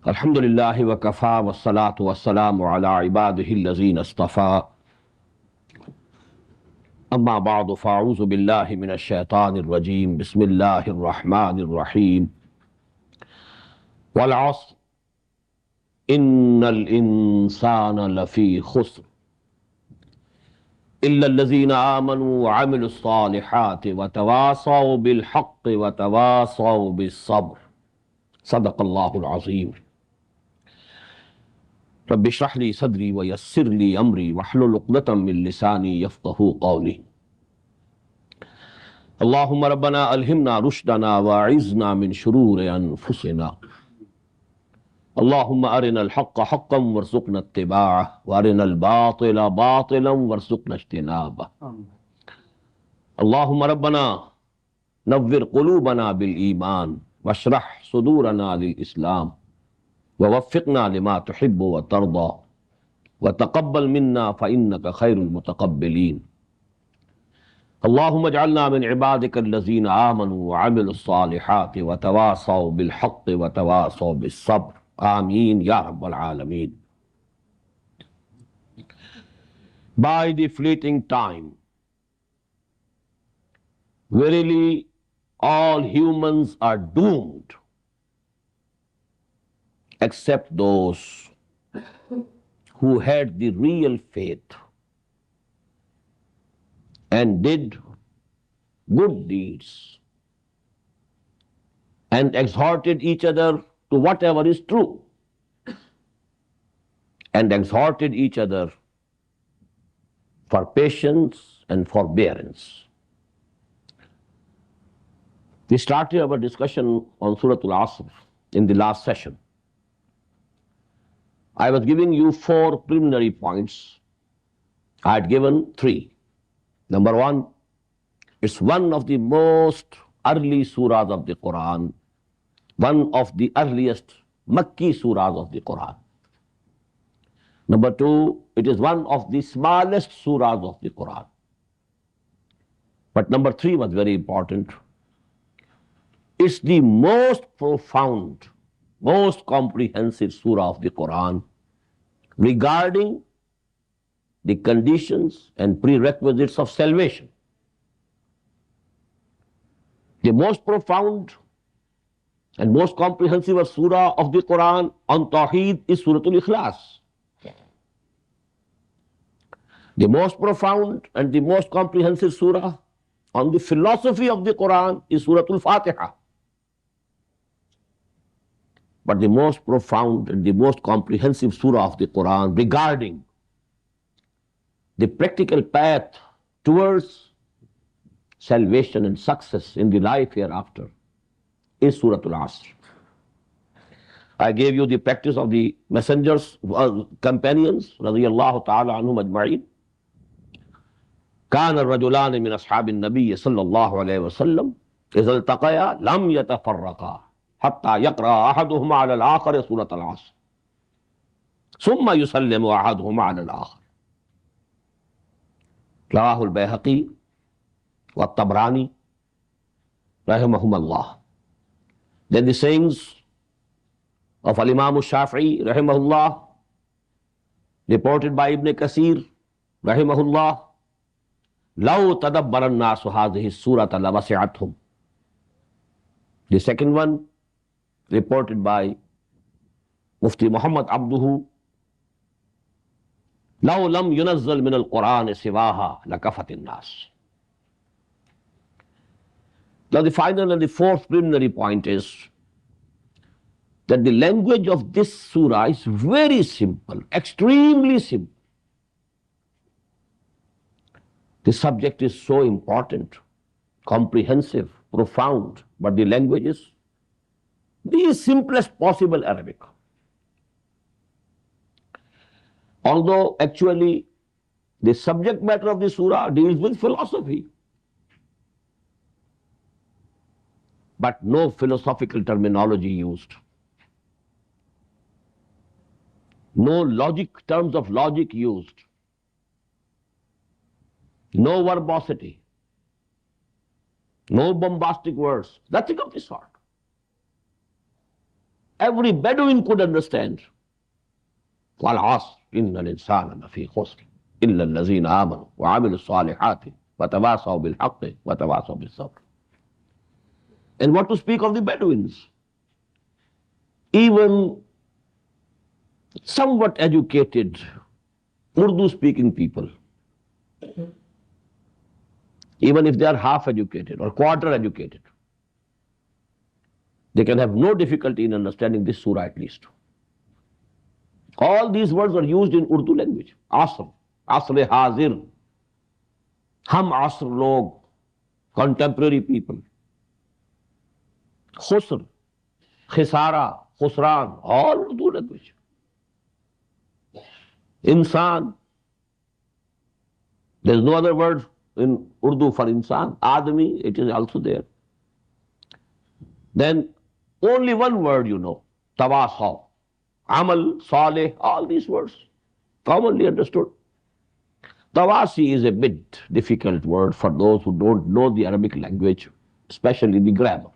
Alhamdulillahi wa kafa wa salatu wa salamu ala ibadihi allazina istafa. Amma ba'du fa'uzu billahi minash shaitanir rajim. Bismillahir rahmanir rahim. Wal 'asr innal insana lafi khusr illa allazina amanu wa 'amilus salihati wa tawasaw bil haqqi wa tawasaw bis sabr. Sadaqallahul azim. رب اشرح لي صدري ويسر لي أمري واحلل عقدة من لساني يفقهوا قولي. اللهم ربنا ألهمنا رشدنا وأعذنا من شرور أنفسنا. اللهم أرنا الحق حقا وارزقنا اتباعه وأرنا الباطل باطلا وارزقنا اجتنابه. اللهم ربنا نور قلوبنا بالإيمان واشرح صدورنا للإسلام ووفقنا لما تحب وترضى وتقبل منا فإنك خير المتقبلين. اللهم اجعلنا من عبادك الذين آمنوا وعملوا الصالحات وتواصوا بالحق وتواصوا بالصبر. آمين يا رب العالمين. By the fleeting time, verily all humans are doomed except those who had the real faith and did good deeds and exhorted each other to whatever is true and exhorted each other for patience and forbearance. We started our discussion on Surah Al-Asr in the last session. I was giving you 4 preliminary points. I had given 3. Number 1, it's one of the most early surahs of the Quran, one of the earliest Makki surahs of the Quran. Number 2, it is one of the smallest surahs of the Quran. But number 3 was very important. It's the most profound, most comprehensive surah of the Quran regarding the conditions and prerequisites of salvation. The most profound and most comprehensive surah of the Quran on Tawheed is Surah Al-Ikhlas. The most profound and the most comprehensive surah on the philosophy of the Quran is Surah Al-Fatiha. But the most profound and the most comprehensive surah of the Quran regarding the practical path towards salvation and success in the life hereafter is Surah Al-Asr. I gave you the practice of the messengers, companions, radiyallahu ta'ala anhum ajma'in. كان الرجلان من أصحاب النبي صلى الله عليه وسلم إذا التقيا لم يتفرقا حتى يقرأ أحدهما على الآخر سورة العصر ثم يسلم أحدهما على الآخر. رواه البيهقي والطبراني رحمهما الله. Then the sayings of Al-Imam Al-Shafi'i rahimahullah, reported by Ibn Kathir rahimahullah, لو تدبر الناس هذه السورة لوسعتهم. The second one, reported by Mufti Muhammad Abduhu, لو لم ينزل من القرآن سواها لكفت الناس. Now the final and the 4th preliminary point is that the language of this surah is very simple, extremely simple. The subject is so important, comprehensive, profound, but the language is the simplest possible Arabic. Although actually the subject matter of the surah deals with philosophy, but no philosophical terminology used, no terms of logic used, no verbosity, no bombastic words, nothing of the sort. every Bedouin could understand. Al-Asr, inna al-insana lafi khusr, illa allazina amanu wa amilu salihati wa tawasaw bil haqqi wa tawasaw bis sabr. And what to speak of the Bedouins? Even somewhat educated Urdu-speaking people, even if they are half educated or quarter educated, they can have no difficulty in understanding this surah at least. All these words are used in Urdu language. Asr, Asr Hazir, Hum Asr Log, contemporary people. Khusr, Khisara, Khusran, all Urdu language. Insan, there is no other word in Urdu for insan. Adami, it is also there. Then only one word you know, tawasaw, amal, saleh, all these words commonly understood. Tawasi is a bit difficult word for those who don't know the Arabic language, especially the grammar.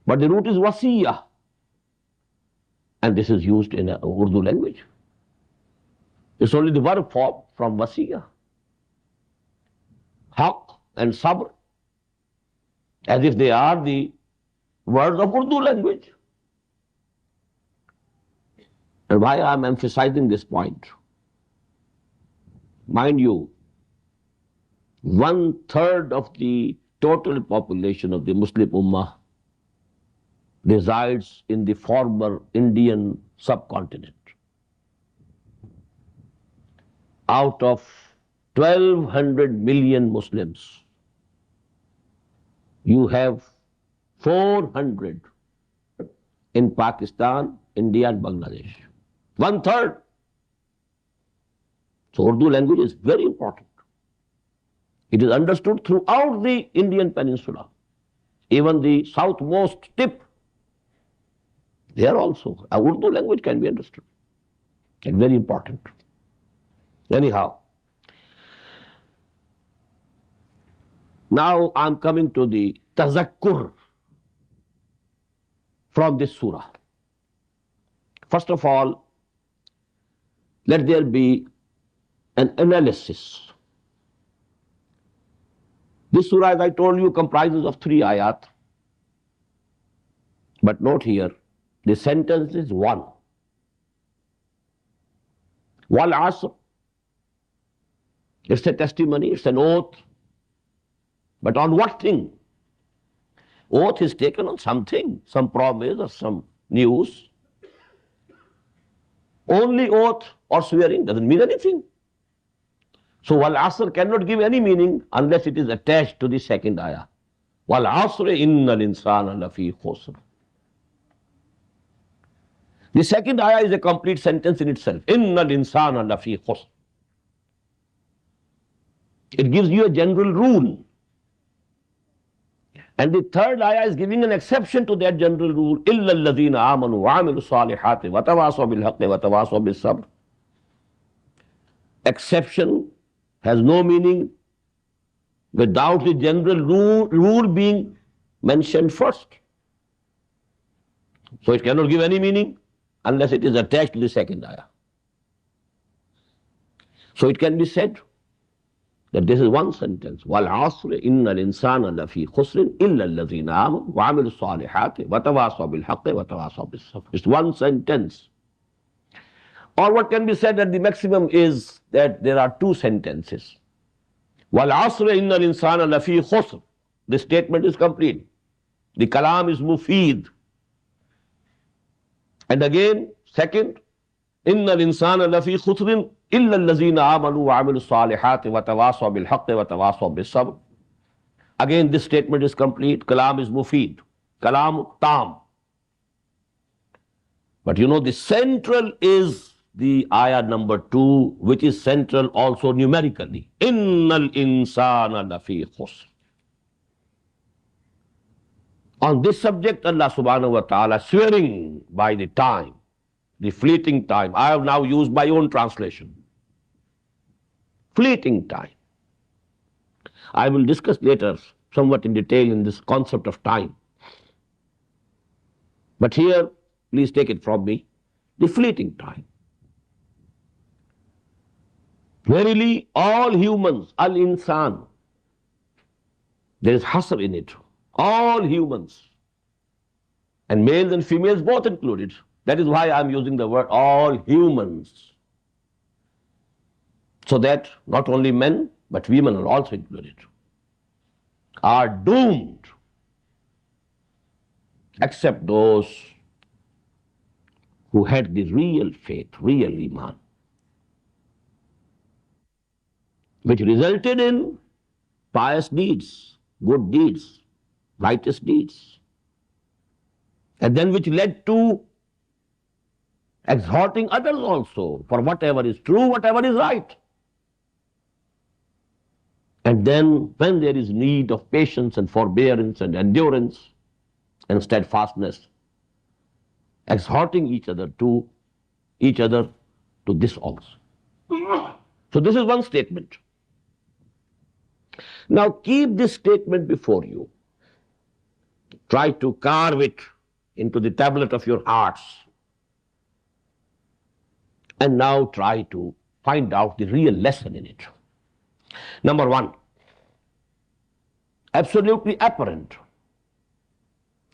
But the root is wasiyah, and this is used in Urdu language. It's only the verb form from wasiyah. Haq and sabr, as if they are the words of Urdu language. And why I am emphasizing this point? Mind you, 1/3 of the total population of the Muslim Ummah resides in the former Indian subcontinent. Out of 1,200 million Muslims, you have 400 in Pakistan, India and Bangladesh. 1/3. So Urdu language is very important. It is understood throughout the Indian peninsula. Even the southmost tip, there also Urdu language can be understood. It's very important. Anyhow, now I'm coming to the tazakkur from this surah. First of all, let there be an analysis. This surah, as I told you, comprises of 3 ayat. But note here, the sentence is one. Wal-Asr, it's a testimony, it's an oath. But on what thing? Oath is taken on something, some promise or some news. Only oath or swearing doesn't mean anything. So Wal-Asr cannot give any meaning unless it is attached to the second ayah. Wal-Asr innal insana lafi khusr. The second ayah is a complete sentence in itself. Innal insana lafi khusr. It gives you a general rule. And the third ayah is giving an exception to that general rule. Illa alladhina amanu wa amilu salihati wa tawasaw bil haqqi wa tawasaw bis sabr. Exception has no meaning without the general rule being mentioned first. So it cannot give any meaning unless it is attached to the second ayah. So it can be said that this is one sentence. Wal-Asr innal insana lafi khusrin illa alladhina amanu wa amilu salihati wa tawasaw bil haqqi wa tawasaw bis sabr. It's one sentence. Or what can be said at the maximum is that there are 2 sentences. Wal-Asr innal insana lafi khusr. The statement is complete. The kalam is mufeed. And again, second, innal insana lafi khusrin illa allazina amanu wa amilu salihati wa tawasaw bil haqqi wa tawasaw bis sabr. Again, this statement is complete. Kalam is mufeed. Kalam tam. But you know, the central is the ayah number 2, which is central also numerically. Innal insana lafi khusr. On this subject, Allah subhanahu wa ta'ala swearing by the time, the fleeting time. I have now used my own translation. Fleeting time. I will discuss later somewhat in detail in this concept of time. But here please take it from me, the fleeting time. Verily, all humans, al-insan, there is hasr in it. All humans, and males and females both included. That is why I am using the word all humans. So that not only men, but women are also included, are doomed, except those who had the real faith, real iman, which resulted in pious deeds, good deeds, righteous deeds, and then which led to exhorting others also for whatever is true, whatever is right. And then when there is need of patience and forbearance and endurance and steadfastness, exhorting each other to this also. So this is one statement. Now keep this statement before you. Try to carve it into the tablet of your hearts. And now try to find out the real lesson in it. Number one, absolutely apparent,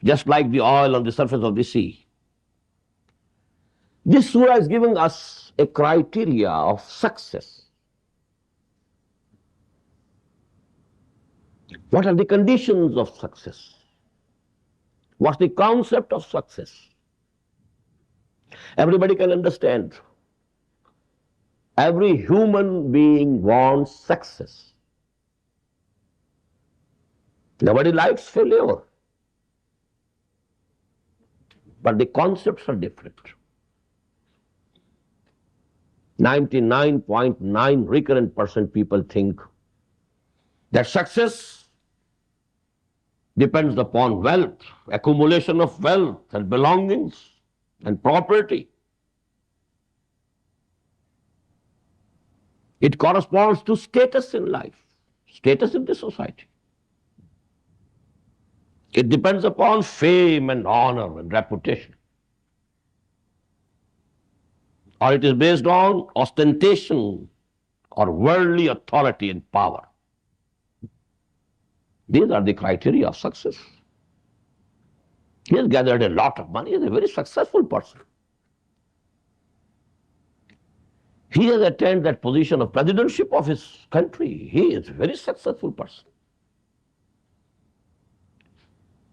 just like the oil on the surface of the sea. This surah is giving us a criteria of success. What are the conditions of success? What's the concept of success? Everybody can understand. Every human being wants success. Nobody likes failure. But the concepts are different. 99.9 recurrent percent people think that success depends upon wealth, accumulation of wealth and belongings and property. It corresponds to status in life, status in the society. It depends upon fame and honor and reputation. Or it is based on ostentation or worldly authority and power. These are the criteria of success. He has gathered a lot of money. He is a very successful person. He has attained that position of presidentship of his country. He is a very successful person.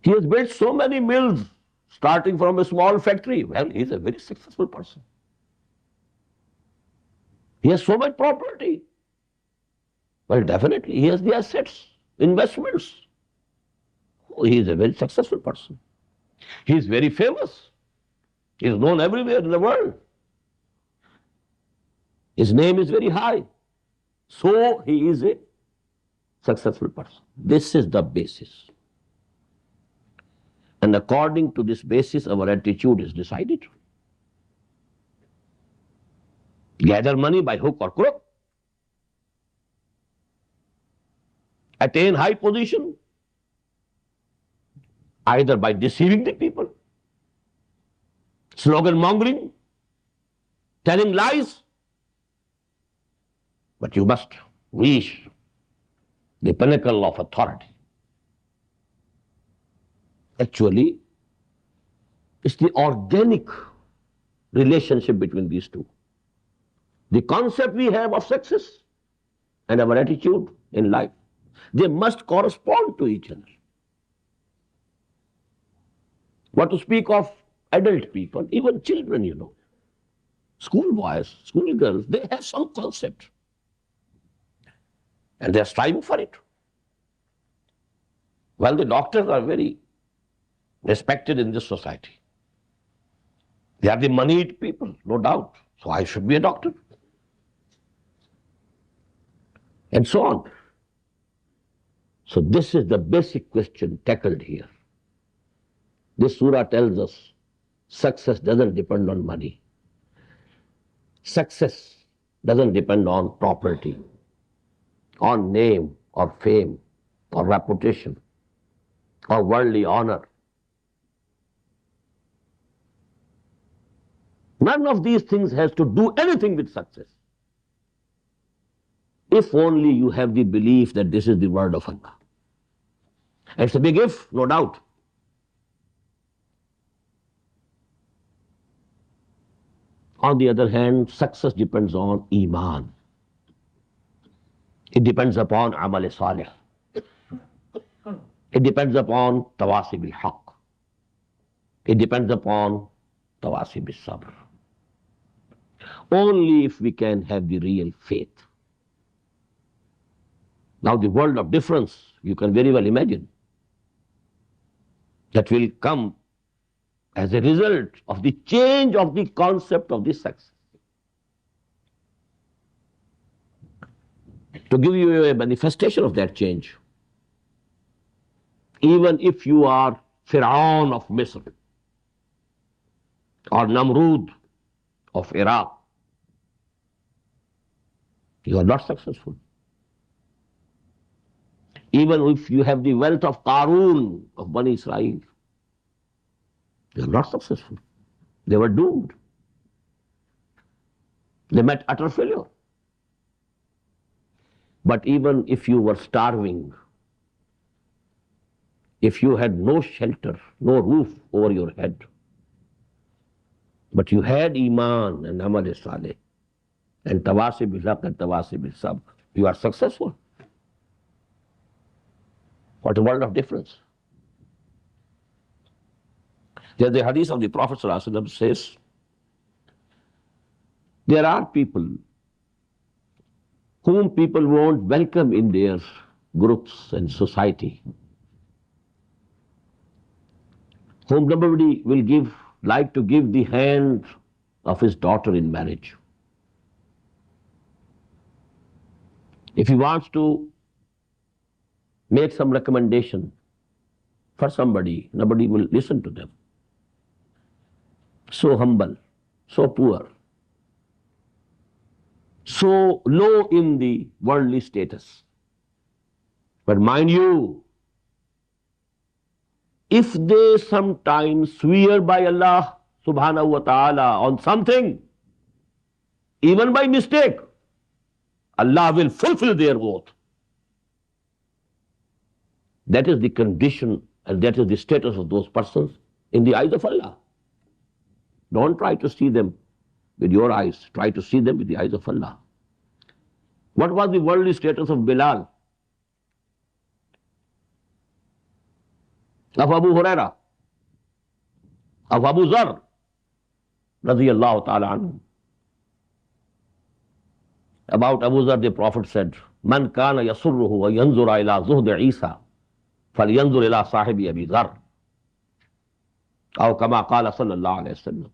He has built so many mills, starting from a small factory. Well, he is a very successful person. He has so much property. Well, definitely, he has the assets, investments. Oh, he is a very successful person. He is very famous. He is known everywhere in the world. His name is very high. So he is a successful person. This is the basis. And according to this basis, our attitude is decided. Gather money by hook or crook. Attain high position, either by deceiving the people, slogan mongering, telling lies, but you must reach the pinnacle of authority. Actually, it's the organic relationship between these two. The concept we have of success and our attitude in life, they must correspond to each other. What to speak of adult people, even children, schoolboys, schoolgirls, they have some concept. And they are striving for it. Well, the doctors are very respected in this society. They are the moneyed people, no doubt. So I should be a doctor. And so on. So this is the basic question tackled here. This surah tells us success doesn't depend on money. Success doesn't depend on property, on name or fame or reputation or worldly honor. None of these things has to do anything with success. If only you have the belief that this is the word of Allah. It's a big if, no doubt. On the other hand, success depends on Iman. It depends upon Amal Salih. It depends upon Tawasi bil Haqq. It depends upon Tawasi bil Sabr. Only if we can have the real faith. Now the world of difference, you can very well imagine, that will come as a result of the change of the concept of this success. To give you a manifestation of that change, even if you are Fir'aun of Misr or Namrud of Iraq, you are not successful. Even if you have the wealth of Qarun of Bani Israel, they are not successful. They were doomed. They met utter failure. But even if you were starving, if you had no shelter, no roof over your head, but you had Iman and Amal Saleh and Tawasi bil Haqq and Tawasi bil Sabr, you are successful. What a world of difference. There's the hadith of the Prophet ﷺ says, there are people whom people won't welcome in their groups and society, whom nobody will like to give the hand of his daughter in marriage. If he wants to make some recommendation for somebody, nobody will listen to them. So humble, so poor, so low in the worldly status. But mind you, if they sometimes swear by Allah subhanahu wa ta'ala on something, even by mistake, Allah will fulfill their oath. That is the condition and that is the status of those persons in the eyes of Allah. Don't try to see them with your eyes. Try to see them with the eyes of Allah. What was the worldly status of Bilal, of Abu Huraira, of Abu Zar, radiyallahu ta'ala anhu? About Abu Zar, the Prophet said, Man kana yasurruhu wa yanzura ila zuhd Isa, falyanzur ila sahibi Abi Zar. Aw kama qala sallallahu alayhi wa sallam.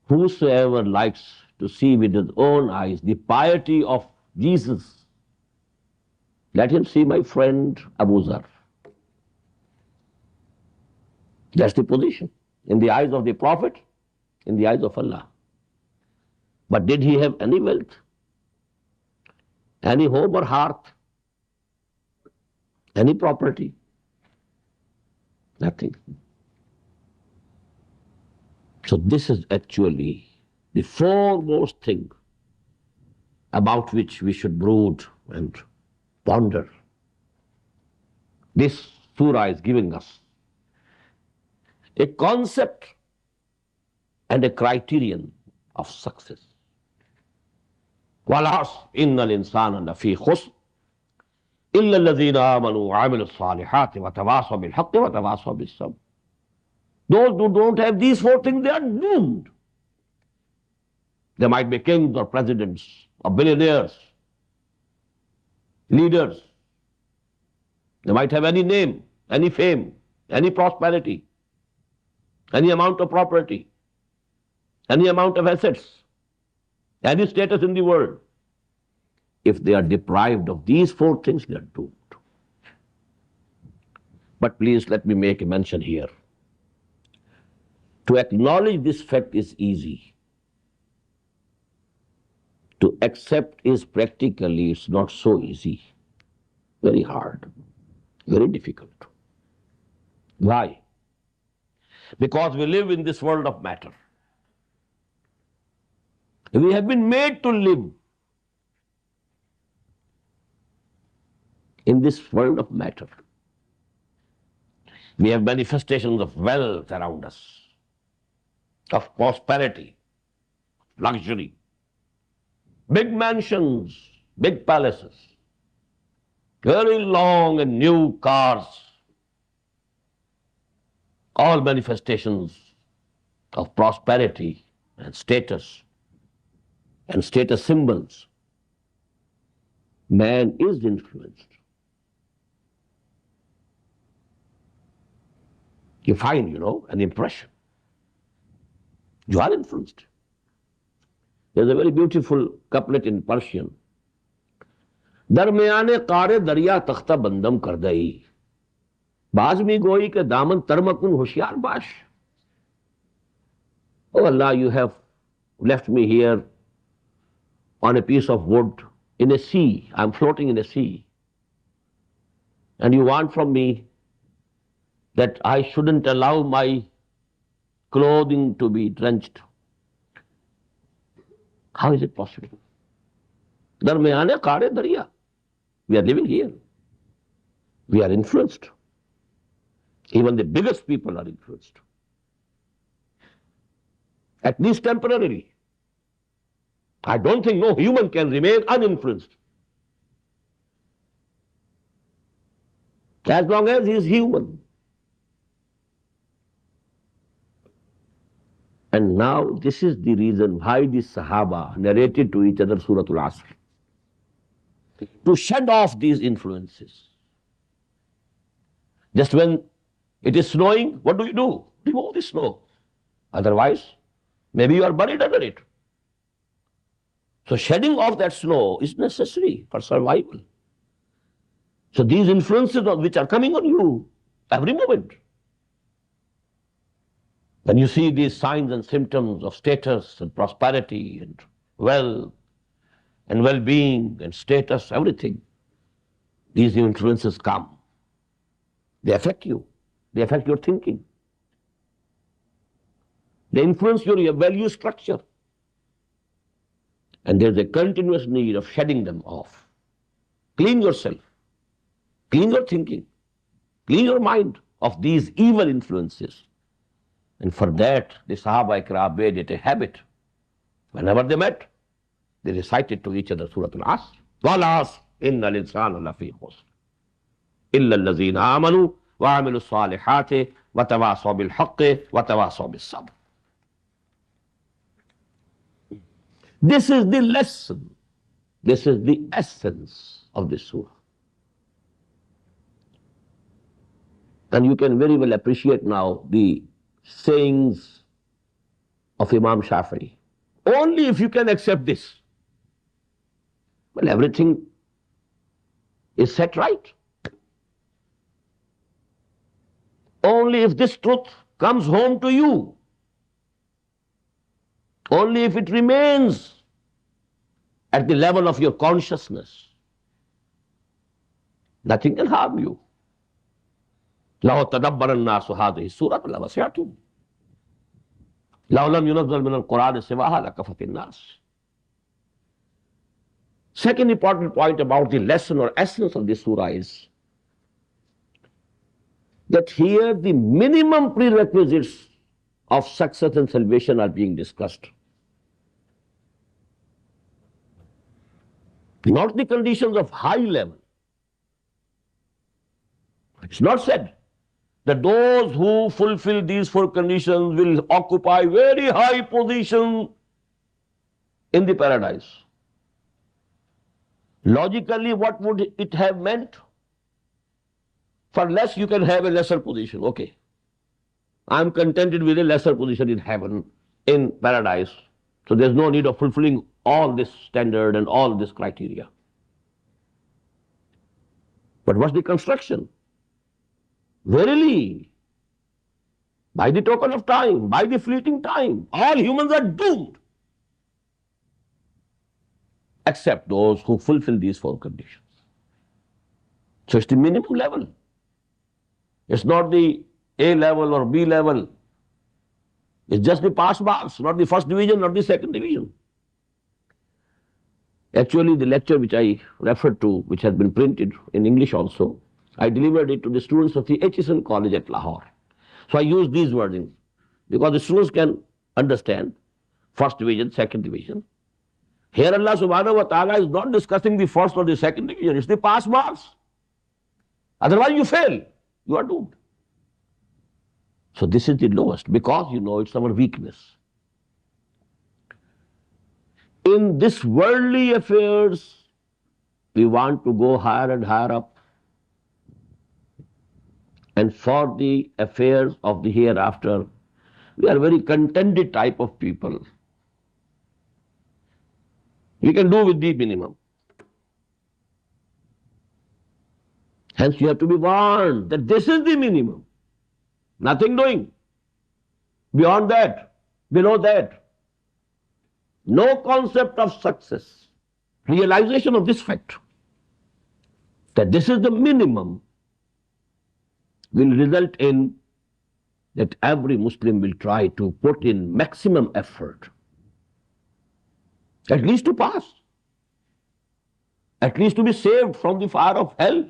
Whosoever likes to see with his own eyes the piety of Jesus, let him see my friend Abu Zar. That's the position in the eyes of the Prophet, in the eyes of Allah. But did he have any wealth, any home or hearth, any property? Nothing. So this is actually the foremost thing about which we should brood and ponder. This surah is giving us a concept and a criterion of success. Wal-'asr, innal insana lafi khusr, illa alladhina amanu wa 'amilu s-salihati wa tawasaw bil haqqi wa tawasaw bis sabr. Those who don't have these four things, they are doomed. They might be kings or presidents or billionaires, leaders. They might have any name, any fame, any prosperity, any amount of property, any amount of assets, any status in the world. If they are deprived of these four things, they are doomed. But please let me make a mention here. To acknowledge this fact is easy. To accept is practically, it's not so easy. Very hard, very difficult. Why? Because we live in this world of matter. We have been made to live in this world of matter. We have manifestations of wealth around us, of prosperity, luxury, big mansions, big palaces, very long and new cars, all manifestations of prosperity and status symbols. Man is influenced. You find, an impression. You are influenced. There's a very beautiful couplet in Persian. दरमियाने कारे दरिया तख्ता बंदम कर दई बाज़मी गोई के दामन तरमकुन होशियार बाश. Oh Allah, you have left me here on a piece of wood in a sea. I'm floating in a sea. And you want from me that I shouldn't allow my clothing to be drenched. How is it possible? Darmiyane kaare dariya. We are living here. We are influenced. Even the biggest people are influenced. At least temporarily. I don't think no human can remain uninfluenced. As long as he is human. And now this is the reason why the Sahaba narrated to each other Surah Al-Asr. To shed off these influences. Just when it is snowing, what do? Remove the snow. Otherwise, maybe you are buried under it. So shedding off that snow is necessary for survival. So these influences which are coming on you, every moment. When you see these signs and symptoms of status and prosperity and wealth and well-being and status, everything, these influences come. They affect you. They affect your thinking. They influence your value structure. And there's a continuous need of shedding them off. Clean yourself. Clean your thinking. Clean your mind of these evil influences. And for that, the Sahaba Ikram made it a habit. Whenever they met, they recited to each other Surah Al-Asr. Wal-Asr, inna al-insana lafi khusr. Illa allazina amanu wa amilu salihati wa tawasaw bil haqqi wa tawasaw bis sabr. This is the lesson. This is the essence of this surah. And you can very well appreciate now the sayings of Imam Shafi'i. Only if you can accept this, well, everything is set right. Only if this truth comes home to you, only if it remains at the level of your consciousness, nothing can harm you. لَوْ تَدَبَّرَ النَّاسُ هَذِهِ السُّورَةَ لَوَسِعَتْهُمْ لَوْ لَمْ يُنَزَّلْ مِنَ الْقُرْآنِ سِوَاهَا لَكَفَتِ النَّاسِ. Second important point about the lesson or essence of this surah is that here the minimum prerequisites of success and salvation are being discussed. Not the conditions of high level. It's not said that those who fulfill these four conditions will occupy very high position in the paradise. Logically, what would it have meant? For less, you can have a lesser position. Okay. I'm contented with a lesser position in heaven, in paradise. So there's no need of fulfilling all this standard and all this criteria. But what's the construction? Verily, by the token of time, by the fleeting time, all humans are doomed. Except those who fulfill these four conditions. So it's the minimum level. It's not the A level or B level. It's just the pass marks, not the first division, not the second division. Actually, the lecture which I referred to, which has been printed in English also, I delivered it to the students of the Hutchison College at Lahore. So I use these wordings because the students can understand first division, second division. Here Allah subhanahu wa ta'ala is not discussing the first or the second division, it's the pass marks. Otherwise you fail, you are doomed. So this is the lowest because it's our weakness. In this worldly affairs, we want to go higher and higher up. And for the affairs of the hereafter, we are a very contented type of people. We can do with the minimum. Hence you have to be warned that this is the minimum. Nothing doing. Beyond that, below that. No concept of success. Realization of this fact, that this is the minimum, will result in that every Muslim will try to put in maximum effort, at least to pass, at least to be saved from the fire of hell.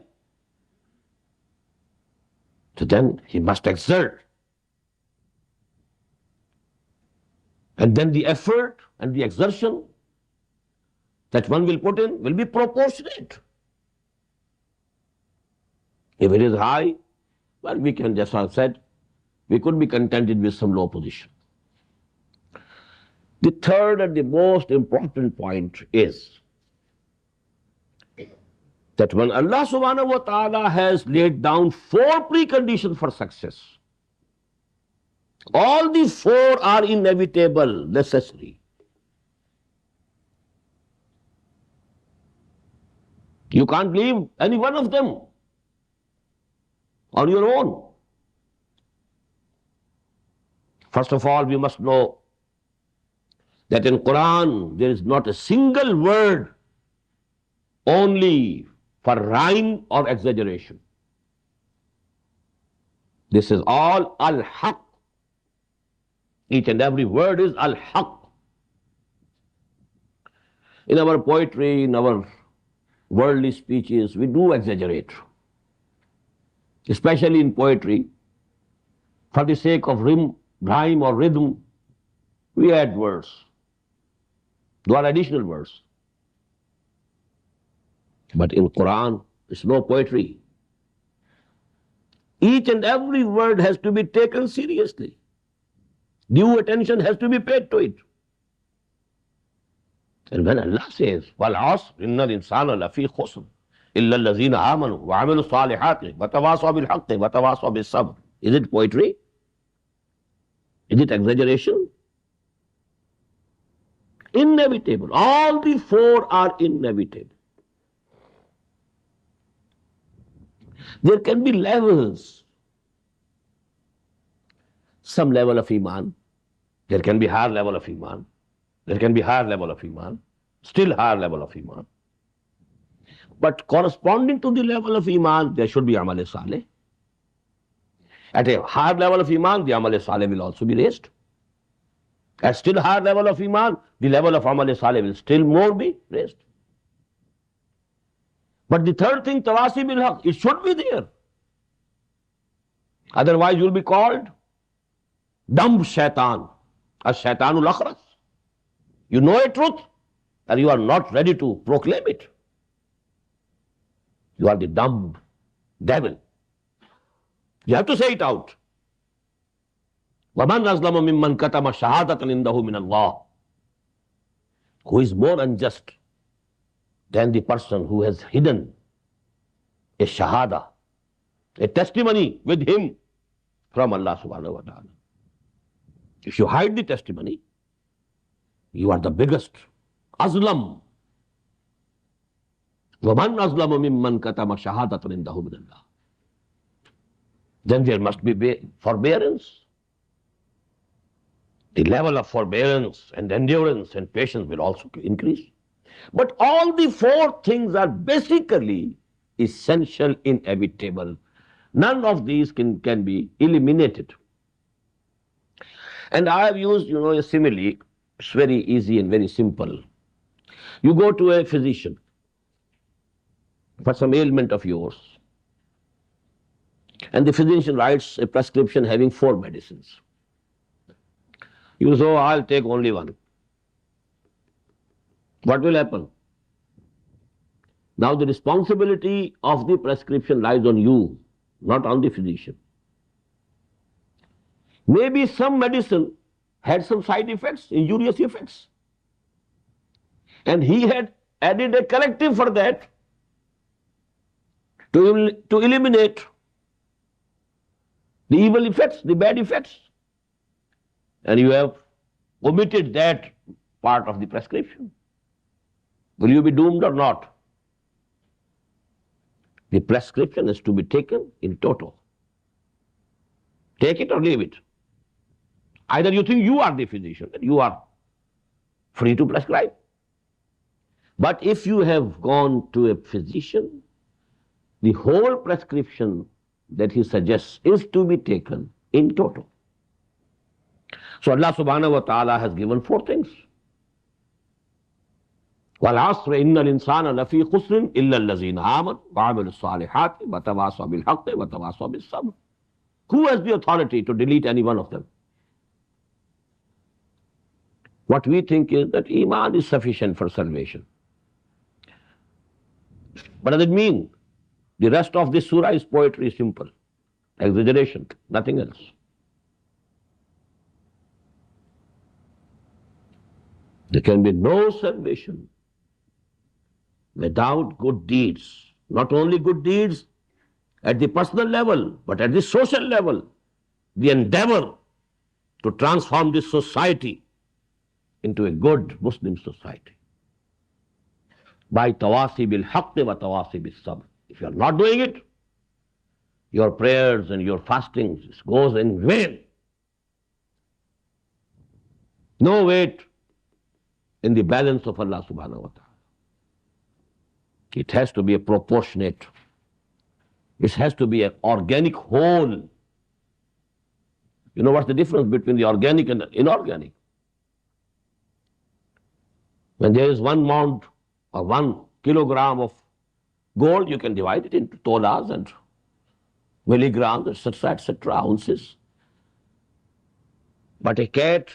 So then he must exert. And then the effort and the exertion that one will put in will be proportionate. If it is high, well, we can, just as I said, we could be contented with some low position. The third and the most important point is that when Allah subhanahu wa ta'ala has laid down 4 preconditions for success, all the 4 are inevitable, necessary. You can't leave any one of them on your own. First of all, we must know that in Quran there is not a single word only for rhyme or exaggeration. This is all al-haq. Each and every word is al-haq. In our poetry, in our worldly speeches, we do exaggerate. Especially in poetry, for the sake of rhyme or rhythm, we add words. There are additional words. But in Quran, there's no poetry. Each and every word has to be taken seriously. Due attention has to be paid to it. And when Allah says, وَالْعَصْرِ إِنَّ الْإِنسَانَ لَفِي خُسْرٍ إِلَّا الَّذِينَ آمَنُوا وَعَمِلُوا الصَّالِحَاتِ وَتَوَاصَوْا بِالْحَقِّ وَتَوَاصَوْا بِالصَّبْرِ. Is it poetry? Is it exaggeration? Inevitable. All the 4 are inevitable. There can be levels. Some level of Iman. There can be higher level of Iman. There can be higher level of Iman. Still higher level of Iman. But corresponding to the level of Iman, there should be Amal Saleh. At a higher level of Iman, the Amal Saleh will also be raised. At still higher level of Iman, the level of Amal Saleh will still more be raised. But the third thing, Tawasi bil Haq, it should be there. Otherwise, you will be called dumb shaitan, as-shaitanul akhras. You know a truth, and you are not ready to proclaim it. You are the dumb devil. You have to say it out. وَمَنْ أَظْلَمَ مِمَّنْ كَتَمَ شَهَادَةً عِنْدَهُ مِنَ اللَّهِ. Who is more unjust than the person who has hidden a shahada, a testimony with him from Allah subhanahu wa ta'ala. If you hide the testimony, you are the biggest azlam. وَمَنْ أَظْلَمَ مِمَّنْ كَتَمَ شَهَادَةً عِنْدَهُ مِنَ اللَّهِ. Then there must be forbearance. The level of forbearance and endurance and patience will also increase. But all the 4 things are basically essential, inevitable. None of these can be eliminated. And I have used, a simile. It's very easy and very simple. You go to a physician for some ailment of yours, and the physician writes a prescription having 4 medicines. You say, oh, I'll take only one. What will happen? Now the responsibility of the prescription lies on you, not on the physician. Maybe some medicine had some side effects, injurious effects, and he had added a corrective for that to eliminate the evil effects, the bad effects. And you have omitted that part of the prescription. Will you be doomed or not? The prescription is to be taken in toto. Take it or leave it. Either you think you are the physician, and you are free to prescribe. But if you have gone to a physician, the whole prescription that he suggests is to be taken in toto. So Allah subhanahu wa ta'ala has given 4 things. Al-Asr innal insana lafi khusrin illa allazina amanu wa amilus salihati wa tawasaw bil haqqi wa tawasaw bis sabr. Who has the authority to delete any one of them? What we think is that Iman is sufficient for salvation. What does it mean? The rest of this surah is poetry, simple, exaggeration, nothing else. There can be no salvation without good deeds. Not only good deeds at the personal level, but at the social level. The endeavor to transform this society into a good Muslim society. By tawasi bil haqqi wa tawasi bis sabr. If you are not doing it, your prayers and your fastings goes in vain. No weight in the balance of Allah subhanahu wa ta'ala. It has to be a proportionate. It has to be an organic whole. You know what's the difference between the organic and the inorganic? When there is 1 pound or 1 kilogram of gold, you can divide it into tolas and milligrams, etc., ounces. But a cat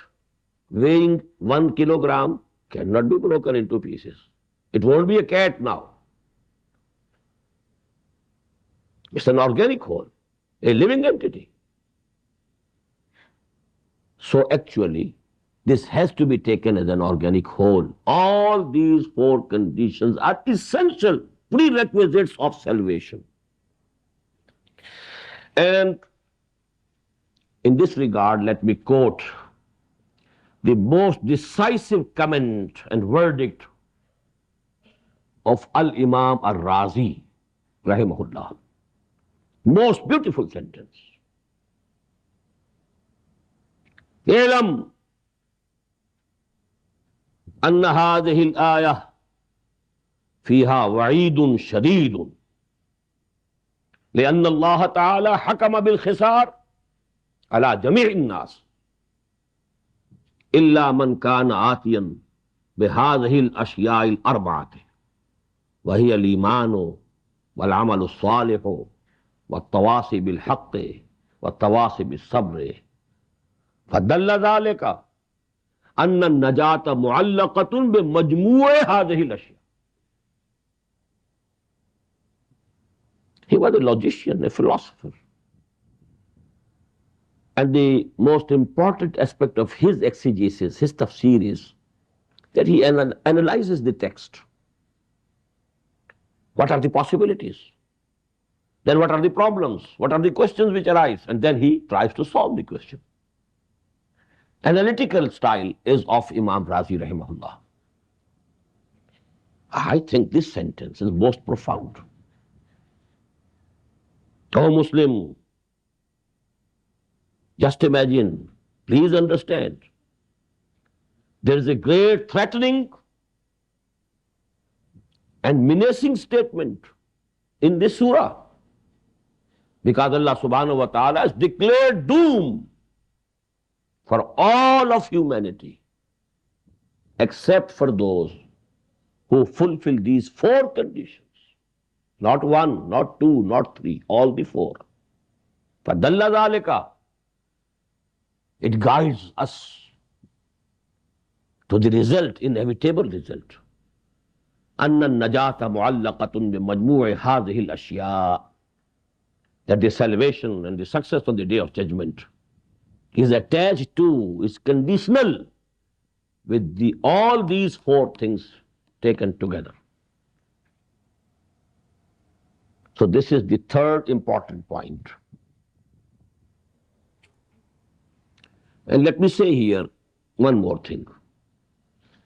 weighing 1 kilogram cannot be broken into pieces. It won't be a cat now. It's an organic whole, a living entity. So actually, this has to be taken as an organic whole. All these 4 conditions are essential prerequisites of salvation. And in this regard, let me quote the most decisive comment and verdict of Al-Imam Al-Razi, rahimahullah. Most beautiful sentence. اعلم أن هذه الآية فيها وعيد شديد لأن الله تعالى حكم بالخسار على جميع الناس إلا من كان آتيا بهذه الأشياء الأربعة وهي الإيمان والعمل الصالح والتواصي بالحق والتواصي بالصبر فدل ذلك أن النجاة معلقة بمجموع هذه الأشياء. He was a logician, a philosopher. And the most important aspect of his exegesis, his tafsir, is that he analyzes the text. What are the possibilities? Then what are the problems? What are the questions which arise? And then he tries to solve the question. Analytical style is of Imam Razi rahimahullah. I think this sentence is most profound. Oh Muslim, just imagine, please understand, there is a great threatening and menacing statement in this surah, because Allah subhanahu wa ta'ala has declared doom for all of humanity except for those who fulfill these four conditions. Not one, not two, not three, all the four. فَدَلَّ ذَلِكَ, it guides us to the result, inevitable result. أَنَّ النَّجَاةَ مُعَلَّقَةٌ بِمَجْمُوعِ هَذِهِ الْأَشْيَاءِ, that the salvation and the success on the Day of Judgment is attached to, is conditional with all these four things taken together. So this is the third important point. And let me say here one more thing.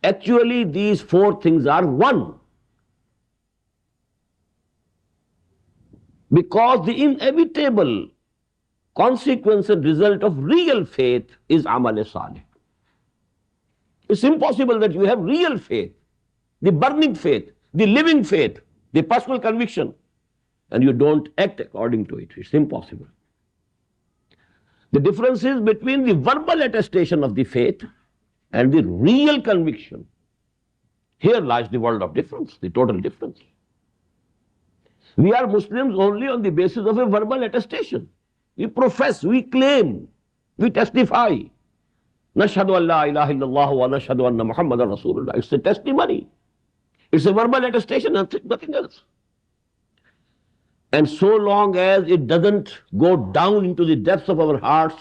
Actually, these four things are one. Because the inevitable consequence and result of real faith is amal salih. It's impossible that you have real faith, the burning faith, the living faith, the personal conviction, and you don't act according to it. It's impossible. The difference is between the verbal attestation of the faith and the real conviction. Here lies the world of difference, the total difference. We are Muslims only on the basis of a verbal attestation. We profess, we claim, we testify. Nashhadu an la ilaha illallah wa nashhadu anna Muhammadan Rasulullah. It's a testimony. It's a verbal attestation, nothing else. And so long as it doesn't go down into the depths of our hearts,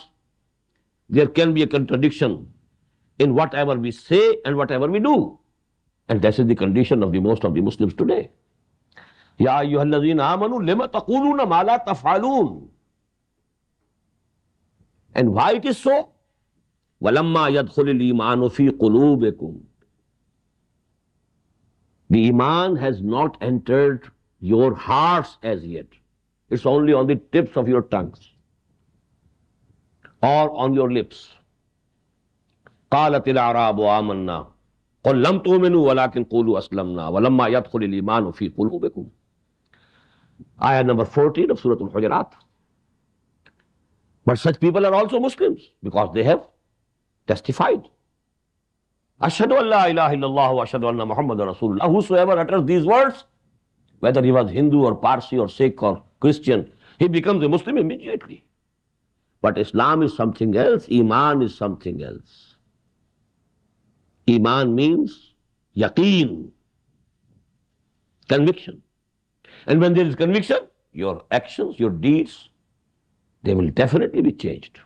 there can be a contradiction in whatever we say and whatever we do. And that is the condition of the most of the Muslims today. Ya ayyuhalladhina amanu lima taquluna ma la taf'alun. And why it is so? وَلَمَّا يَدْخُلِ الْإِيمَانُ فِي قُلُوبِكُمْ. The Iman has not entered your hearts as yet. It's only on the tips of your tongues or on your lips. قَالَتِ الْأَعْرَابُ آمَنَّا قُلْ لَمْ تُؤْمِنُوا وَلَكِنْ قُولُوا أَسْلَمْنَا وَلَمَّا يَدْخُلِ الْإِيمَانُ فِي قُلُوبِكُمْ. Ayah number 14 of Surah Al-Hujurat. But such people are also Muslims because they have testified. Ashhadu an la ilaha illallah wa ashhadu anna Muhammadan Rasulullah. Whosoever utters these words, whether he was Hindu or Parsi or Sikh or Christian, he becomes a Muslim immediately. But Islam is something else, Iman is something else. Iman means yaqeen, conviction. And when there is conviction, your actions, your deeds, they will definitely be changed.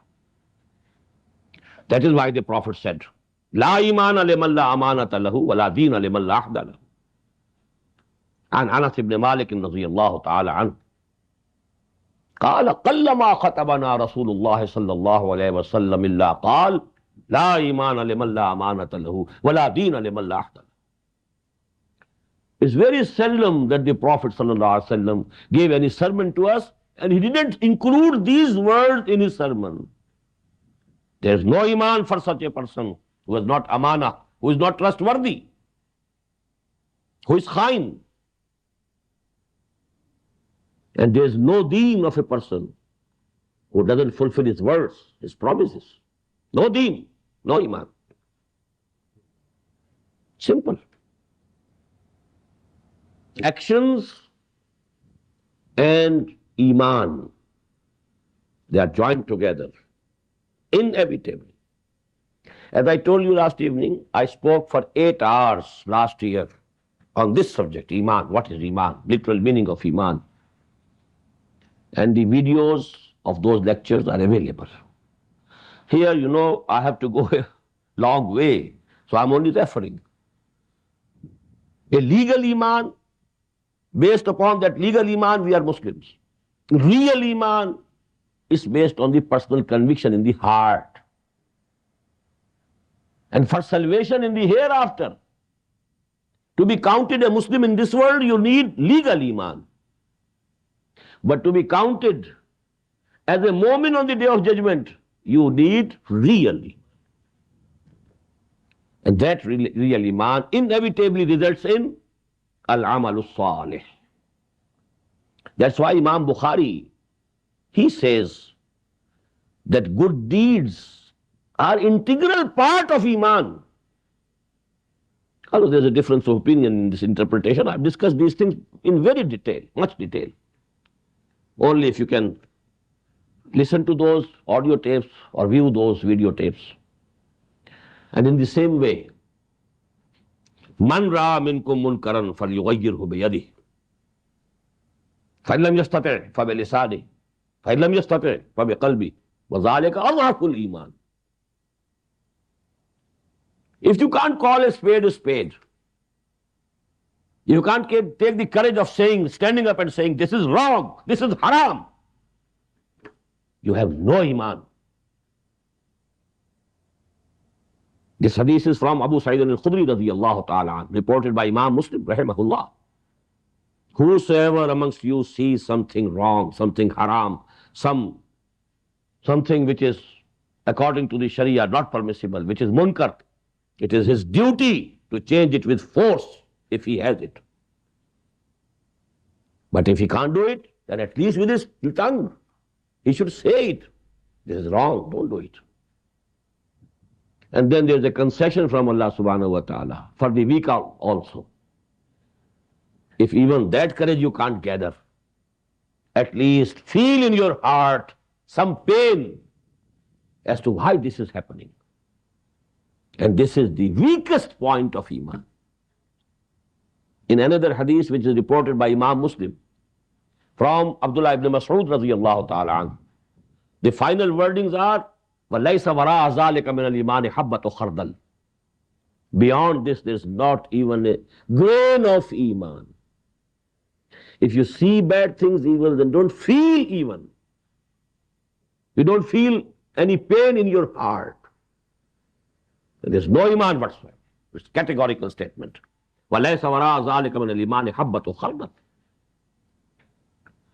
That is why the Prophet said, La imana liman la amanata lahu wa la deena liman la ahda lahu. And Anas ibn Malik radiyallahu ta'ala anhu قال قلما خطبنا رسول الله صلى الله عليه وسلم إلا قال لا إيمان لمن لا أمانة له ولا دين لمن لا عهد له. It's very seldom that the Prophet sallallahu alaihi wasallam gave any sermon to us and he didn't include these words in his sermon. There is no Iman for such a person who is not amana, who is not trustworthy, who is khain. And there is no deen of a person who doesn't fulfill his words, his promises. No deen, no Iman. Simple. Actions and Iman, they are joined together, inevitably. As I told you last evening, I spoke for 8 hours last year on this subject, Iman. What is Iman? Literal meaning of Iman. And the videos of those lectures are available. Here, you know, I have to go a long way, so I'm only referring. A legal Iman, based upon that legal Iman, we are Muslims. Real Iman is based on the personal conviction in the heart. And for salvation in the hereafter, to be counted a Muslim in this world, you need legal Iman. But to be counted as a mu'min on the Day of Judgment, you need real Iman. And that real Iman inevitably results in al-amalu salih. That's why Imam Bukhari, he says that good deeds are integral part of Iman. Although there's a difference of opinion in this interpretation, I've discussed these things in very detail, much detail. Only if you can listen to those audio tapes or view those video tapes. And in the same way, Man ra'a minkum munkaran falyughayyirhu biyadihi. فَإِنْ لَمْ يَسْتَطِعْ فَبِلِسَانِهِ فَإِنْ لَمْ يَسْتَطِعْ فَبِقَلْبِهِ وَذَلِكَ أَضْعَفُ الْإِيمَانِ. If you can't call a spade, you can't take the courage of standing up and saying, this is wrong, this is haram, you have no iman. This hadith is from Abu Sa'id al-Khudri radiyallahu ta'ala, reported by Imam Muslim rahimahullah. Whosoever amongst you sees something wrong, something haram, something which is according to the Sharia not permissible, which is munkar, it is his duty to change it with force if he has it. But if he can't do it, then at least with his tongue, he should say it. This is wrong, don't do it. And then there's a concession from Allah subhanahu wa ta'ala for the weak also. If even that courage you can't gather, at least feel in your heart some pain as to why this is happening. And this is the weakest point of iman. In another hadith which is reported by Imam Muslim from Abdullah ibn Mas'ud radiyallahu ta'ala anhu, the final wordings are وَلَيْسَ وَرَاءَ ذَلِكَ مِنَ الْإِيمَانِ حَبَّةُ خَرْدَلٍ. Beyond this, there is not even a grain of iman. If you see bad things, evil, then don't feel even. You don't feel any pain in your heart. There is no iman whatsoever. It's a categorical statement. وَلَيْسَ وَرَاءَ ذَلِكَ مِنَ الْإِيمَانِ حَبَّةُ خَرْدَلٍ.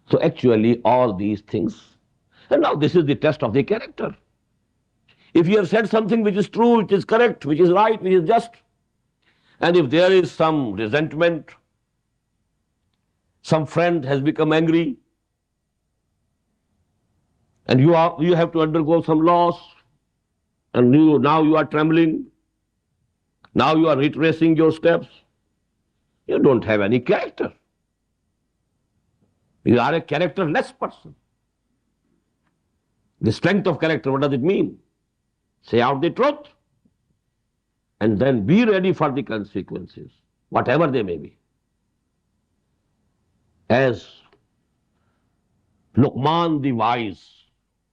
So actually all these things, and now this is the test of the character. If you have said something which is true, which is correct, which is right, which is just, and if there is some resentment, some friend has become angry, and you have to undergo some loss, and now you are trembling, now you are retracing your steps, you don't have any character. You are a characterless person. The strength of character, what does it mean? Say out the truth, and then be ready for the consequences, whatever they may be. As Luqman the wise,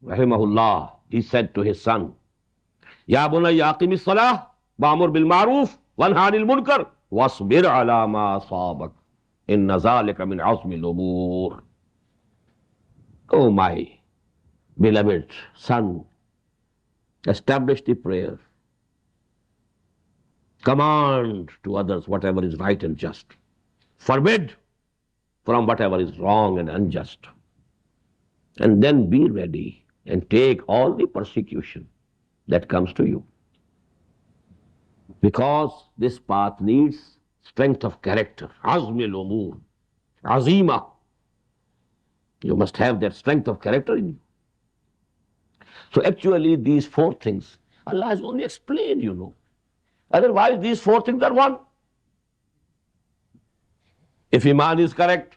rahimahullah, he said to his son, Ya bunayya aqimis salah, wa'mur bil ma'ruf, wanha 'anil munkar, wasbir 'ala ma asabak, inna zalika min 'azmi al-umur. Oh my beloved son, establish the prayer. Command to others whatever is right and just. Forbid from whatever is wrong and unjust. And then be ready and take all the persecution that comes to you. Because this path needs strength of character. Azmil umur. Azima. You must have that strength of character in you. So actually these four things, Allah has only explained, you know. Otherwise these four things are one. If iman is correct,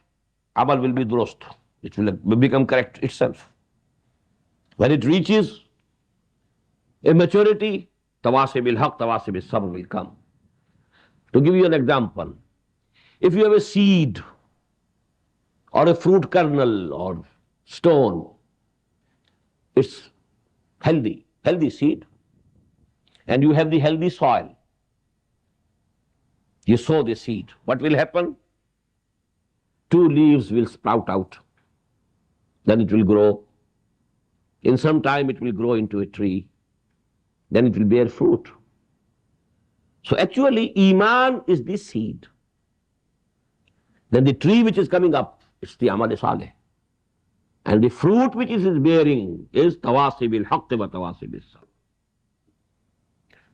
amal will be durust. It will become correct itself. When it reaches a maturity, tawasi bil haq, tawasi bil sabr will come. To give you an example, if you have a seed or a fruit kernel or stone, it's healthy seed, and you have the healthy soil. You sow the seed. What will happen? 2 leaves will sprout out. Then it will grow. In some time it will grow into a tree. Then it will bear fruit. So actually Iman is the seed. Then the tree which is coming up, it's the Amal Saleh. And the fruit which is bearing is tawasi bil haqq wa tawasi bis sabr.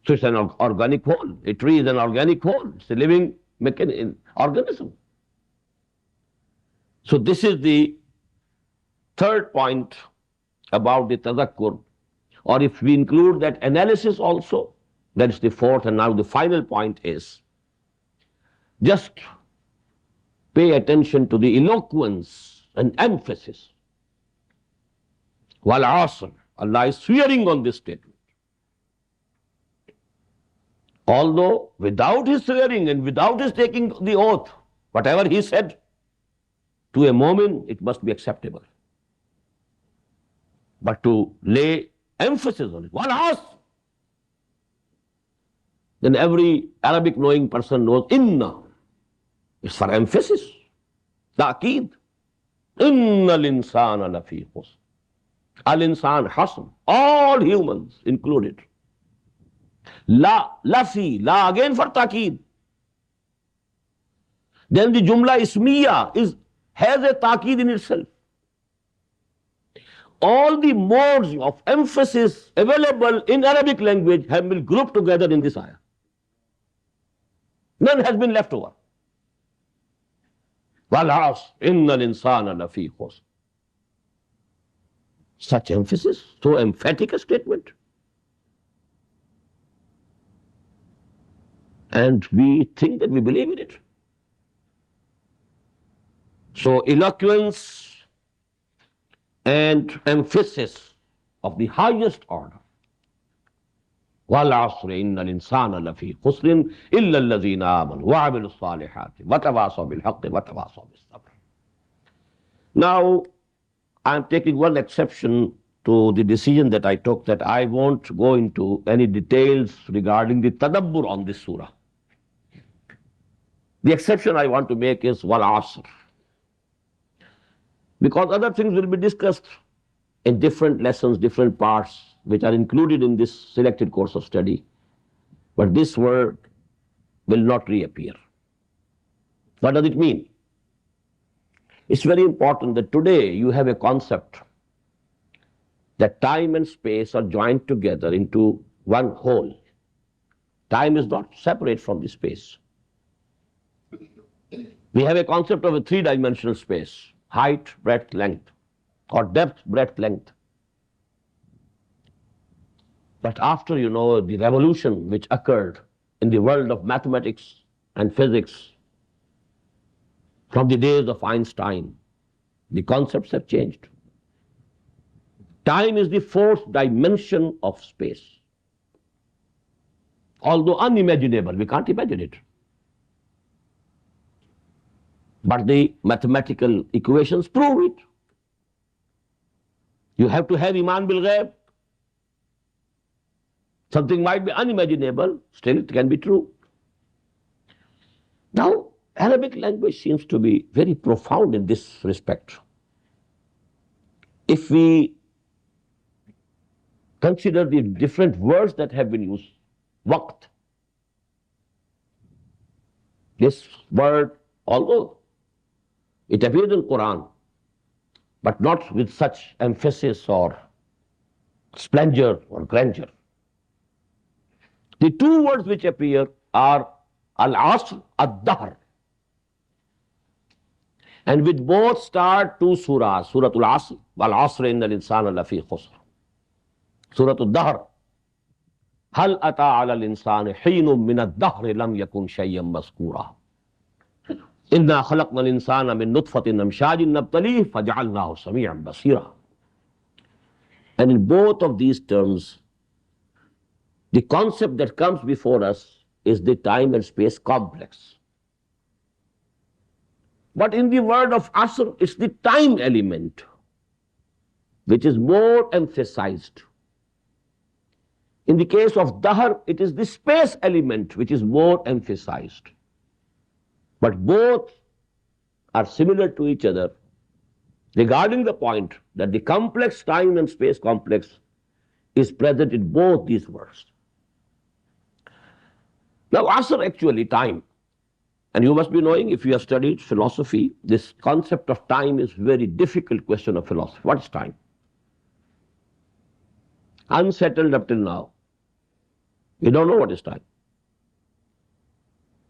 So it's an organic whole. A tree is an organic whole. It's a living organism. So this is the third point about the tadakkur. Or if we include that analysis also, that is the fourth, and now the final point is Just pay attention to the eloquence and emphasis. Wal-Asr. Allah is swearing on this statement. Although without his swearing and without his taking the oath, whatever he said, to a moment it must be acceptable. But to lay emphasis on it, Wal-Asr, then every Arabic knowing person knows inna. It's for emphasis. Ta'keed. Inna al-insana lafi khusr. Al-insan hasm. All humans included. La, lafi, la again for ta'keed. Then the jumla ismiya has a ta'keed in itself. All the modes of emphasis available in Arabic language have been grouped together in this ayah. None has been left over. Wal-Asr, innal insana lafi khusr. Such emphasis, so emphatic a statement. And we think that we believe in it. So eloquence and emphasis of the highest order. وَالْعَصْرِ إِنَّ الْإِنسَانَ لَفِي خُسْرٍ إِلَّا الَّذِينَ آمَنُوا وَعَمِلُوا الصَّالِحَاتِ وَتَوَاصَوْا بِالْحَقِّ وَتَوَاصَوْا بِالصَّبْرِ. Now, I am taking one exception to the decision that I took, that I won't go into any details regarding the tadabbur on this surah. The exception I want to make is Wal-Asr, because other things will be discussed in different lessons, different parts, which are included in this selected course of study. But this word will not reappear. What does it mean? It's very important that today you have a concept that time and space are joined together into one whole. Time is not separate from the space. We have a concept of a three-dimensional space: height, breadth, length, or depth, breadth, length. But after, the revolution which occurred in the world of mathematics and physics, from the days of Einstein, the concepts have changed. Time is the fourth dimension of space. Although unimaginable, we can't imagine it. But the mathematical equations prove it. You have to have iman bil ghaib. Something might be unimaginable, still it can be true. Now, Arabic language seems to be very profound in this respect. If we consider the different words that have been used, waqt. This word, although it appears in Quran, but not with such emphasis or splendor or grandeur. The two words which appear are Al-Asr, Ad-Dahr. And with both start two surahs, Surah Al-Asr, Wal-Asr innal insana lafi khusr. Surah Al-Dahr, Hal ata ala al-insani hinun min ad-dahri lam yakun shay'an mazkura. Inna khalaqna al-insana min nutfatin amshajin nabtalihi faj'alnahu sami'an basira. And in both of these terms, the concept that comes before us is the time and space complex. But in the word of Asr, it's the time element which is more emphasized. In the case of Dahr, it is the space element which is more emphasized. But both are similar to each other regarding the point that the complex time and space complex is present in both these words. Now, Asr actually time, and you must be knowing, if you have studied philosophy, this concept of time is very difficult question of philosophy. What is time? Unsettled up till now. We don't know what is time.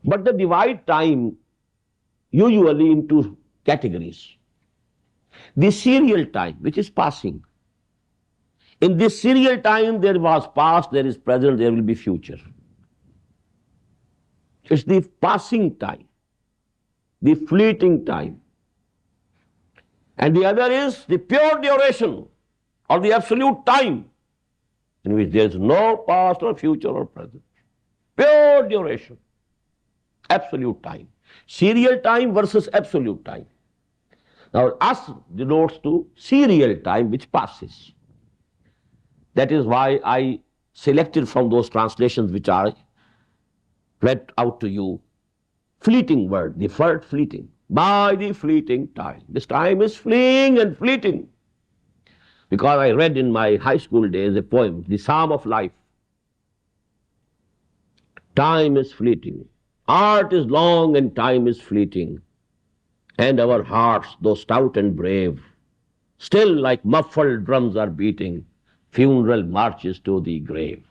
But they divide time usually into categories. The serial time, which is passing. In this serial time, there was past, there is present, there will be future. It's the passing time. the fleeting time. And the other is the pure duration, or the absolute time, in which there is no past or future or present. Pure duration, absolute time. Serial time versus absolute time. Now, Asr denotes to serial time which passes. That is why I selected from those translations which are read out to you, fleeting word, the word fleeting, by the fleeting time. This time is fleeing and fleeting. Because I read in my high school days a poem, The Psalm of Life. Time is fleeting. Art is long and time is fleeting. And our hearts, though stout and brave, still like muffled drums are beating funeral marches to the grave.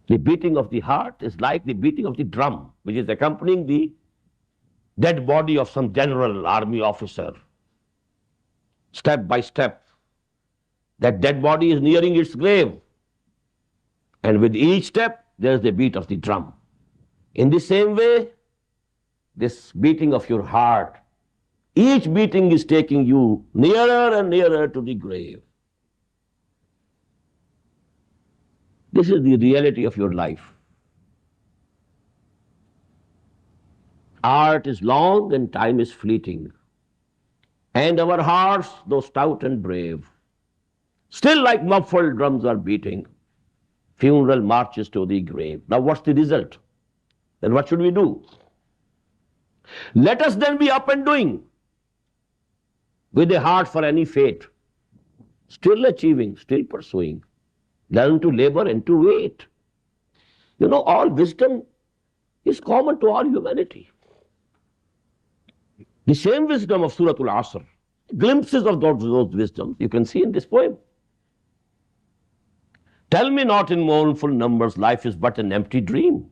The beating of the heart is like the beating of the drum, which is accompanying the dead body of some general army officer. Step by step, that dead body is nearing its grave. And with each step, there is the beat of the drum. In the same way, this beating of your heart, each beating is taking you nearer and nearer to the grave. This is the reality of your life. Art is long and time is fleeting. And our hearts, though stout and brave, still like muffled drums are beating funeral marches to the grave. Now what's the result? Then what should we do? Let us then be up and doing, with a heart for any fate, still achieving, still pursuing. Learn to labor and to wait. You know, all wisdom is common to all humanity. The same wisdom of Surah Al-Asr, glimpses of those wisdoms you can see in this poem. Tell me not in mournful numbers, life is but an empty dream.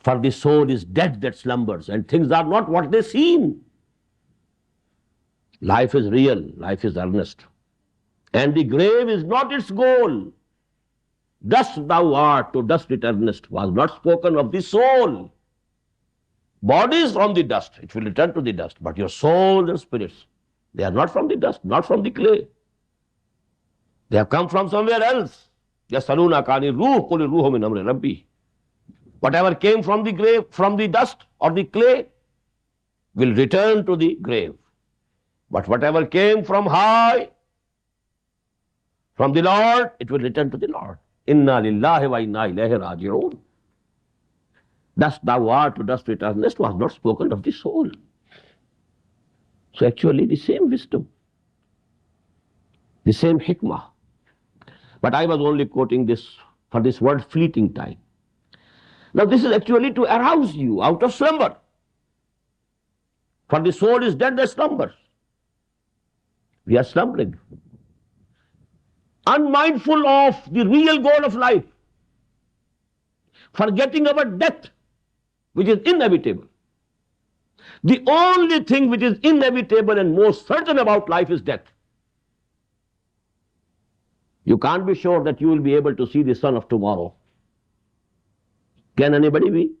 For the soul is dead that slumbers, and things are not what they seem. Life is real, life is earnest, and the grave is not its goal. Dust thou art, to dust returnest, was not spoken of the soul. Body is from the dust, it will return to the dust, but your soul and spirits, they are not from the dust, not from the clay. They have come from somewhere else. يَسْأَلُونَكَ عَنِ الرُّوحِ قُلِ الرُّوحُ مِنْ أَمْرِ رَبِّي. Whatever came from the grave, from the dust or the clay, will return to the grave. But whatever came from high, from the Lord, it will return to the Lord. Inna lillahi wa inna ilayhi raji'un. Dust thou art, to dust returnest, was not spoken of the soul. So actually the same wisdom, the same hikmah. But I was only quoting this for this word fleeting time. Now this is actually to arouse you out of slumber. For the soul is dead that slumbers. We are slumbering, unmindful of the real goal of life, forgetting our death, which is inevitable. The only thing which is inevitable and most certain about life is death. You can't be sure that you will be able to see the sun of tomorrow. Can anybody be?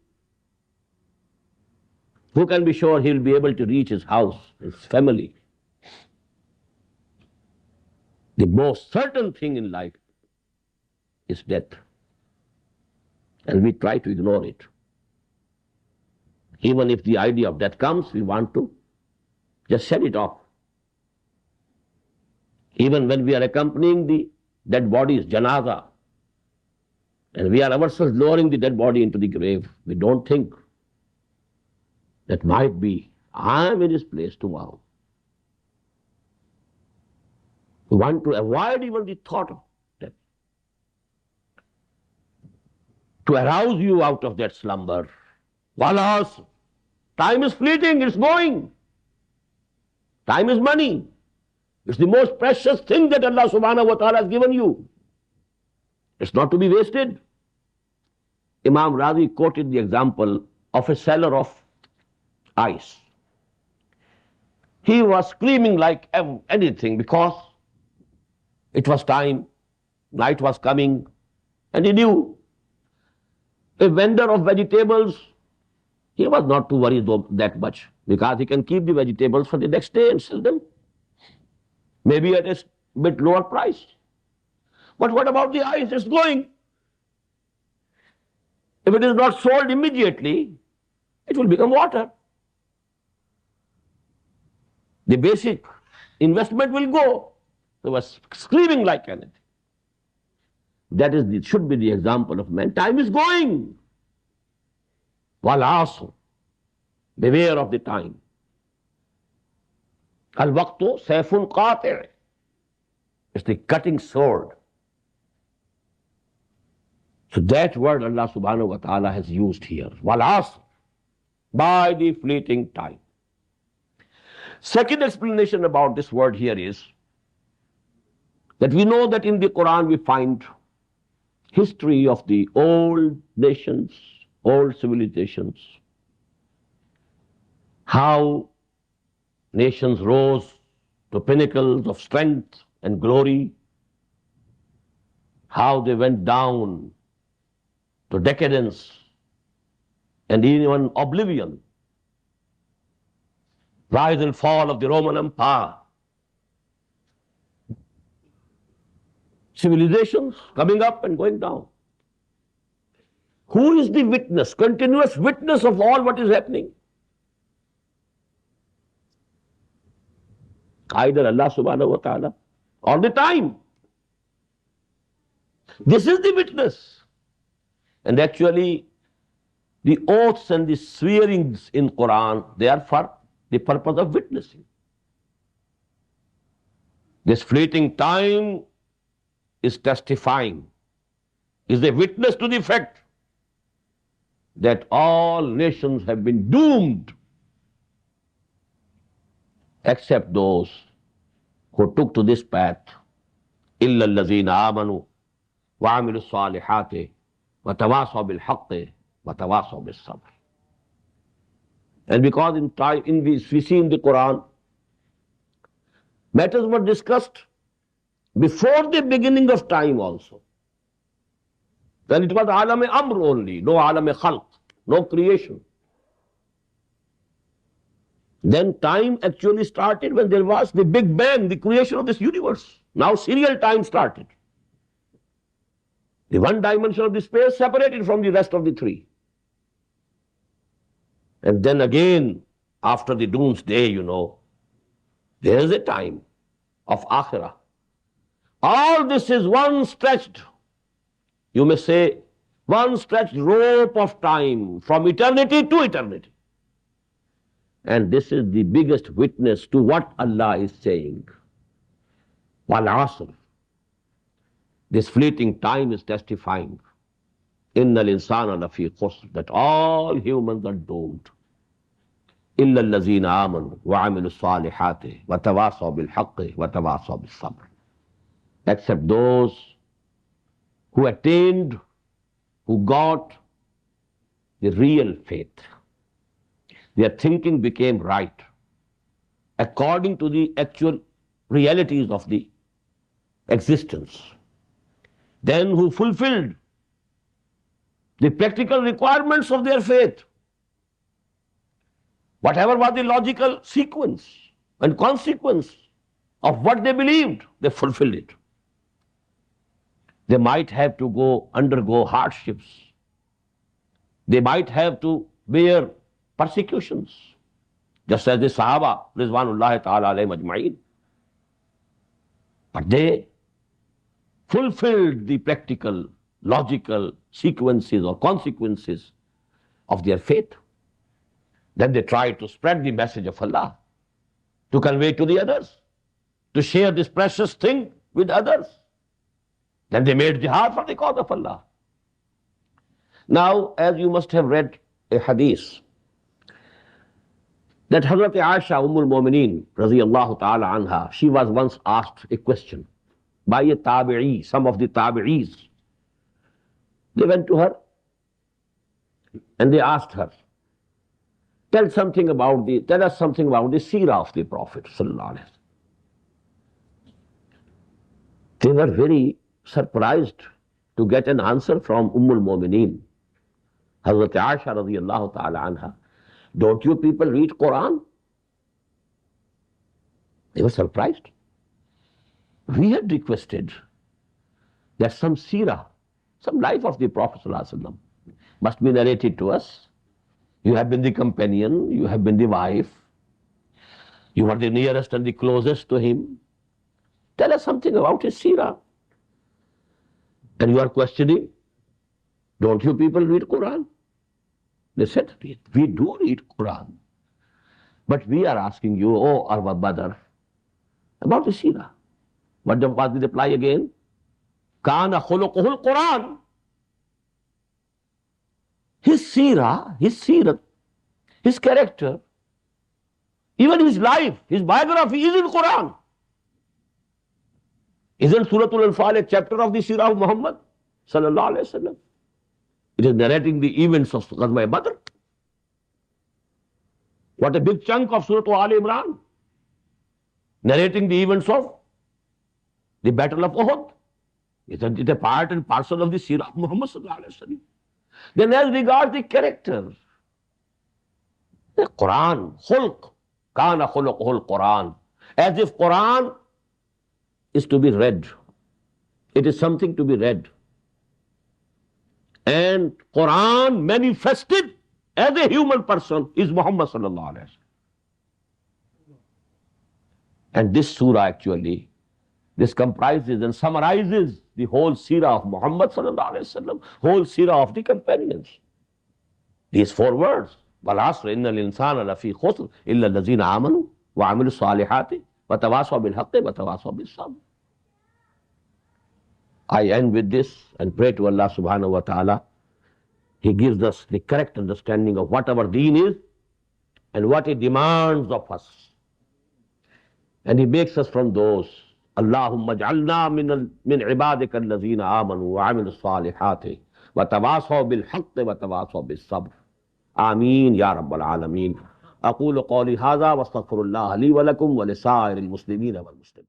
Who can be sure he will be able to reach his house, his family? The most certain thing in life is death. And we try to ignore it. Even if the idea of death comes, we want to just shut it off. Even when we are accompanying the dead body's janaza, and we are ourselves lowering the dead body into the grave, we don't think that might be I am in his place tomorrow. We want to avoid even the thought of death. To arouse you out of that slumber. Walas, time is fleeting, it's going. Time is money. It's the most precious thing that Allah subhanahu wa ta'ala has given you. It's not to be wasted. Imam Razi quoted the example of a seller of ice. He was screaming like anything because it was time, night was coming, and he knew a vendor of vegetables, He was not to worry that much because he can keep the vegetables for the next day and sell them, maybe at a bit lower price. But what about the ice? It's going. If it is not sold immediately, it will become water. The basic investment will go. He was screaming like anything. That should be the example of man. Time is going. Al-Asr. Beware of the time. Al-Waqtu sayfun qati'. It's the cutting sword. So that word Allah subhanahu wa ta'ala has used here. Al-Asr. By the fleeting time. Second explanation about this word here is that we know that in the Quran we find history of the old nations, old civilizations, how nations rose to pinnacles of strength and glory, how they went down to decadence and even oblivion, rise and fall of the Roman Empire, civilizations coming up and going down. Who is the witness, continuous witness of all what is happening? Either Allah subhanahu wa ta'ala all the time. This is the witness. And actually, the oaths and the swearings in Quran, they are for the purpose of witnessing. This fleeting time is testifying, is a witness to the fact that all nations have been doomed except those who took to this path. إِلَّا الَّذِينَ آمَنُوا وَعَمِلُوا الصَّالِحَاتِ وَتَوَاصَوْا بِالْحَقِّ وَتَوَاصَوْا بِالصَّبْرِ. And because we see in the Quran, matters were discussed before the beginning of time also. Then it was alam amr only, no alam khalq, no creation. Then time actually started when there was the Big Bang, the creation of this universe. Now serial time started. The one dimension of the space separated from the rest of the three. And then again, after the doomsday, there is a time of akhirah. All this is one stretched, you may say, one stretched rope of time from eternity to eternity. And this is the biggest witness to what Allah is saying. Al-Asr. This fleeting time is testifying. Innal insana lafi khusr, that all humans are doomed. Illa allazina amanu wa amilu salihati wa tawasaw bil haqqi wa tawasaw bis sabr. Except those who attained, who got the real faith. Their thinking became right according to the actual realities of the existence. Then who fulfilled the practical requirements of their faith. Whatever was the logical sequence and consequence of what they believed, they fulfilled it. They might have to undergo hardships. They might have to bear persecutions, just as the Sahaba, Rizwanullahi ta'ala alayhim ajma'in. But they fulfilled the practical, logical sequences or consequences of their faith. Then they tried to spread the message of Allah, to convey to the others, to share this precious thing with others. Then they made jihad for the cause of Allah. Now, as you must have read a hadith, that Hazrat Aisha al-Mu'mineen radiyallahu ta'ala anha, she was once asked a question by a tabi'i, some of the tabi'is. They went to her and they asked her, tell us something about the seerah of the Prophet sallallahu alaihi wasallam. They were very surprised to get an answer from Ummul Mu'mineen, Hazrat Aisha radiyallahu ta'ala anha. Don't you people read Quran? They were surprised. We had requested that some seerah, some life of the Prophet ﷺ must be narrated to us. You have been the companion, you have been the wife, you are the nearest and the closest to him. Tell us something about his seerah. And you are questioning, don't you people read Quran? They said, we do read Quran. But we are asking you, oh our brother, about the seerah. What was the reply again? Kana khuluquhul Quran. His seerah, his character, even his life, his biography is in Quran. Isn't Surah Al-Anfal a chapter of the seerah of Muhammad sallallahu alaihi wasallam? It is narrating the events of Ghazwa Badr. What a big chunk of Surah Al Imran, narrating the events of the Battle of Uhud. Isn't it a part and parcel of the seerah of Muhammad sallallahu alaihi wasallam? Then as regards the character, the Quran, khulq, kana khuluquhul Quran, as if Quran is to be read. It is something to be read. And Quran manifested as a human person is Muhammad sallallahu alaihi wasallam. And this surah actually, this comprises and summarizes the whole seerah of Muhammad sallallahu alaihi wasallam, whole seerah of the companions. These 4 words, Al-Asr innal insana lafi khusr illa allazina amanu wa amilu salihati wa tawasaw bil haqqi wa tawasaw bis sabr. I end with this and pray to Allah subhanahu wa ta'ala. He gives us the correct understanding of what our deen is and what He demands of us. And He makes us from those. Allahumma ja'alna min ibadika allazina amanu wa amilu salihati wa tawasaw bil haqqi wa tawasaw bis sabr. Ameen ya Rabbal Alameen. أقول قولي هذا واستغفر الله لي ولكم ولسائر المسلمين والمسلمين.